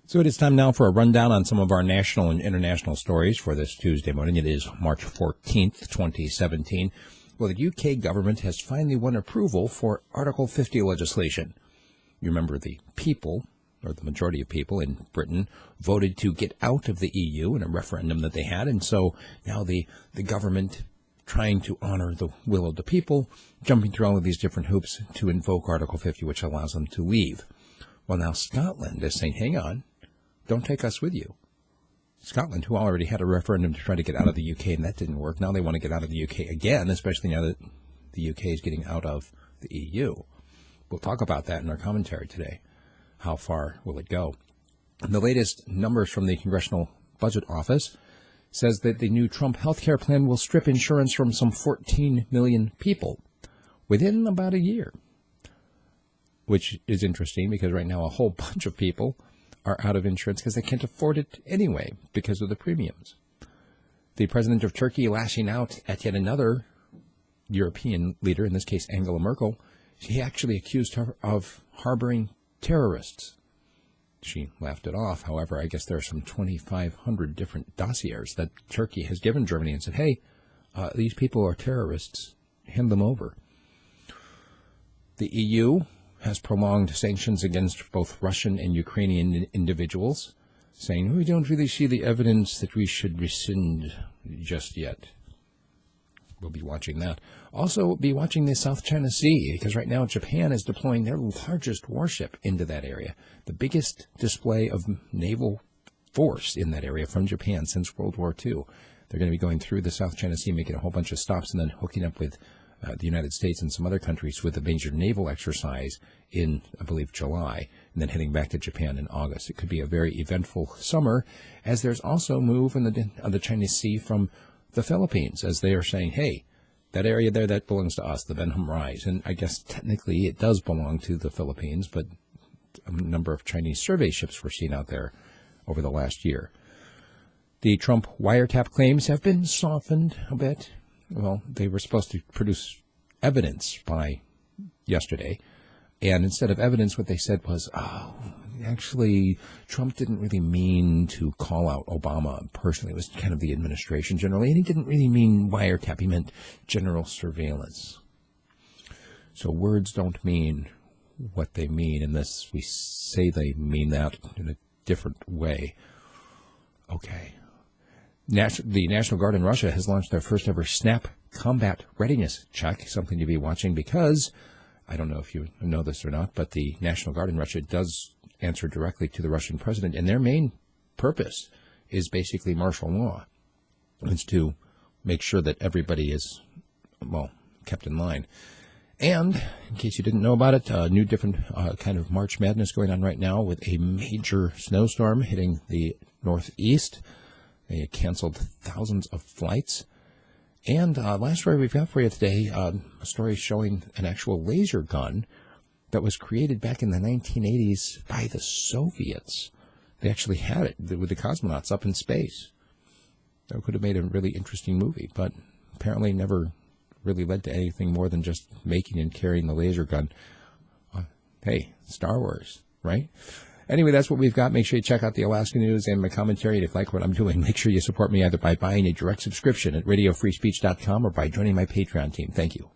So it is time now for a rundown on some of our national and international stories for this Tuesday morning. It is March 14th, 2017. Well, the UK government has finally won approval for Article 50 legislation. You remember the people, or the majority of people in Britain, voted to get out of the EU in a referendum that they had. And so now the government, trying to honor the will of the people, jumping through all of these different hoops to invoke Article 50, which allows them to leave. Well, now Scotland is saying, hang on. Don't take us with you. Scotland, who already had a referendum to try to get out of the UK, and that didn't work. Now they want to get out of the UK again, especially now that the UK is getting out of the EU. We'll talk about that in our commentary today. How far will it go? The latest numbers from the Congressional Budget Office says that the new Trump healthcare plan will strip insurance from some 14 million people within about a year, which is interesting because right now a whole bunch of people are out of insurance because they can't afford it anyway because of the premiums. The president of Turkey lashing out at yet another European leader, in this case Angela Merkel. She actually accused her of harboring terrorists. She laughed it off. However, I guess there are some 2,500 different dossiers that Turkey has given Germany and said, hey, these people are terrorists. Hand them over. The EU has prolonged sanctions against both Russian and Ukrainian individuals, saying, we don't really see the evidence that we should rescind just yet. We'll be watching that. Also, be watching the South China Sea, because right now Japan is deploying their largest warship into that area, the biggest display of naval force in that area from Japan since World War II. They're going to be going through the South China Sea, making a whole bunch of stops, and then hooking up with the United States and some other countries with a major naval exercise in, I believe, July, and then heading back to Japan in August. It could be a very eventful summer, as there's also move on the Chinese Sea from the Philippines, as they are saying, hey, that area there, that belongs to us, the Benham Rise. And I guess technically it does belong to the Philippines, but a number of Chinese survey ships were seen out there over the last year. The Trump wiretap claims have been softened a bit. Well, they were supposed to produce evidence by yesterday, and instead of evidence, what they said was, actually, Trump didn't really mean to call out Obama personally. It was kind of the administration generally, and he didn't really mean wiretap. He meant general surveillance. So words don't mean what they mean unless we say they mean that in a different way. Okay. The National Guard in Russia has launched their first ever SNAP combat readiness check, something to be watching because, I don't know if you know this or not, but the National Guard in Russia does answer directly to the Russian president, and their main purpose is basically martial law. It's to make sure that everybody is, well, kept in line. And, in case you didn't know about it, a new different kind of March Madness going on right now with a major snowstorm hitting the Northeast. They canceled thousands of flights. And last story we've got for you today, a story showing an actual laser gun that was created back in the 1980s by the Soviets. They actually had it with the cosmonauts up in space. That could have made a really interesting movie, but apparently never really led to anything more than just making and carrying the laser gun. Hey, Star Wars, right? Anyway, that's what we've got. Make sure you check out the Alaska News and my commentary. And if you like what I'm doing, make sure you support me either by buying a direct subscription at radiofreespeech.com or by joining my Patreon team. Thank you.